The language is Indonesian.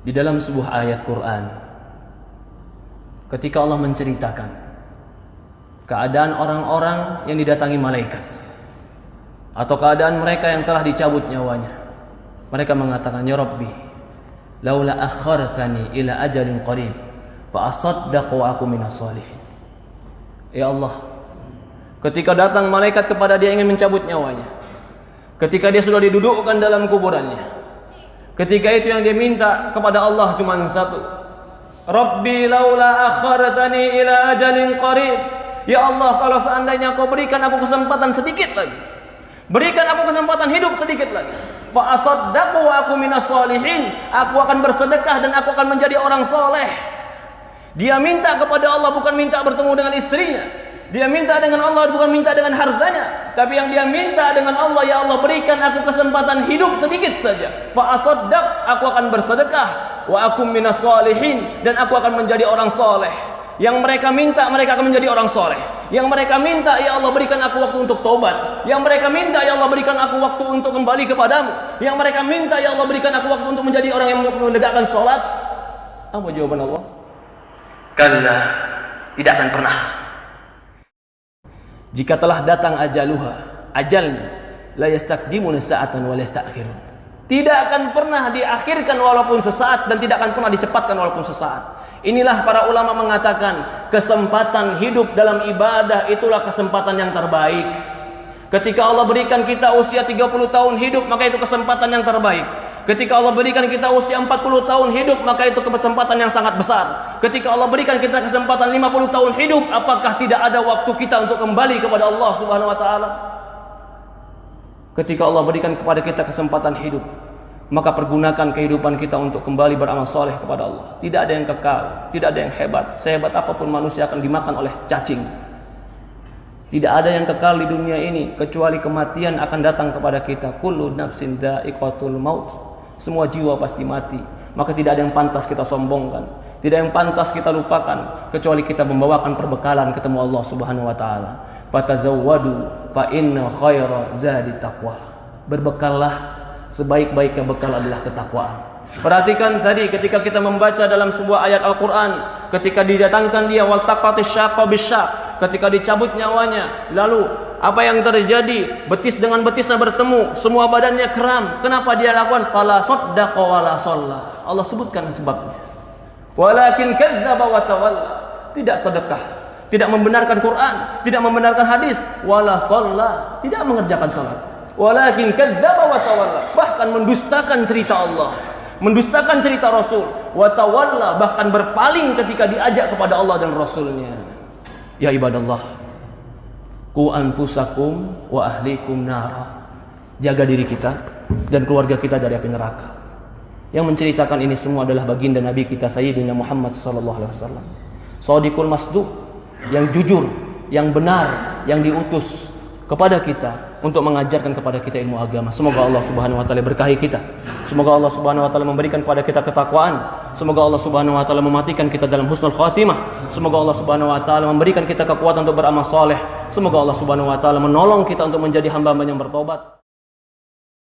Di dalam sebuah ayat Quran, ketika Allah menceritakan keadaan orang-orang yang didatangi malaikat atau keadaan mereka yang telah dicabut nyawanya, mereka mengatakan, ya Rabbi, laula akhartani ila ajalin qarib fa asaddaqu wa aku minas shalihin. Ya Allah, ketika datang malaikat kepada dia ingin mencabut nyawanya, ketika dia sudah didudukkan dalam kuburannya, ketika itu yang dia minta kepada Allah cuma satu, Rabbi laula akhartani ila ajalin qarib. Ya Allah, kalau seandainya kau berikan aku kesempatan sedikit lagi, berikan aku kesempatan hidup sedikit lagi, fa asaddaqu wa aku minas shalihin, aku akan bersedekah dan aku akan menjadi orang soleh. Dia minta kepada Allah bukan minta bertemu dengan istrinya, dia minta dengan Allah bukan minta dengan hartanya, tapi yang dia minta dengan Allah, ya Allah berikan aku kesempatan hidup sedikit saja, fa asaddaq, aku akan bersedekah, wa aku minas shalihin, dan aku akan menjadi orang soleh. Yang mereka minta, mereka akan menjadi orang soleh. Yang mereka minta, ya Allah berikan aku waktu untuk taubat. Yang mereka minta, ya Allah berikan aku waktu untuk kembali kepadamu. Yang mereka minta, ya Allah berikan aku waktu untuk menjadi orang yang menegakkan sholat. Apa jawaban Allah? Kalla, tidak akan pernah. Jika telah datang ajaluha, ajalnya, la yastakdimuna sa'atan wa la yasta'khirun. Tidak akan pernah diakhirkan walaupun sesaat, dan tidak akan pernah dicepatkan walaupun sesaat. Inilah para ulama mengatakan, kesempatan hidup dalam ibadah itulah kesempatan yang terbaik. Ketika Allah berikan kita usia 30 tahun hidup, maka itu kesempatan yang terbaik. Ketika Allah berikan kita usia 40 tahun hidup, maka itu kesempatan yang sangat besar. Ketika Allah berikan kita kesempatan 50 tahun hidup, apakah tidak ada waktu kita untuk kembali kepada Allah Subhanahu wa taala? Ketika Allah berikan kepada kita kesempatan hidup, maka pergunakan kehidupan kita untuk kembali beramal soleh kepada Allah. Tidak ada yang kekal, tidak ada yang hebat. Sehebat apapun manusia akan dimakan oleh cacing. Tidak ada yang kekal di dunia ini kecuali kematian akan datang kepada kita. Kullu nafsin dha'iqatul maut. Semua jiwa pasti mati. Maka tidak ada yang pantas kita sombongkan, tidak ada yang pantas kita lupakan, kecuali kita membawakan perbekalan ketemu Allah Subhanahu wa taala. Fatazawwadu fa inna khaira zadi taqwa. Berbekallah, sebaik-baiknya bekal adalah ketakwaan. Perhatikan tadi ketika kita membaca dalam sebuah ayat Al-Quran, ketika didatangkan dia waltaqatis syaqqa bisyaq, ketika dicabut nyawanya, lalu apa yang terjadi? Betis dengan betisnya bertemu, semua badannya kram. Kenapa dia lakukan? Fala saddaqa wala shalla. Allah sebutkan sebabnya. Walakin kadzdzaba wa tawalla. Tidak sedekah, tidak membenarkan Quran, tidak membenarkan hadis, wala shalla, tidak mengerjakan salat. Walakin kadzdzaba wa tawalla, bahkan mendustakan cerita Allah, mendustakan cerita Rasul, wa tawalla, bahkan berpaling ketika diajak kepada Allah dan Rasulnya. Ya ibadallah, qu anfusakum wa ahlikum nara. Jaga diri kita dan keluarga kita dari api neraka. Yang menceritakan ini semua adalah baginda Nabi kita Sayyidina Muhammad sallallahu alaihi wasallam. Shadiqul masduq, yang jujur, yang benar, yang diutus kepada kita untuk mengajarkan kepada kita ilmu agama. Semoga Allah Subhanahu wa taala berkahi kita. Semoga Allah Subhanahu wa taala memberikan kepada kita ketakwaan. Semoga Allah Subhanahu wa taala mematikan kita dalam husnul khatimah. Semoga Allah Subhanahu wa taala memberikan kita kekuatan untuk beramal saleh. Semoga Allah Subhanahu wa taala menolong kita untuk menjadi hamba-hamba yang bertobat.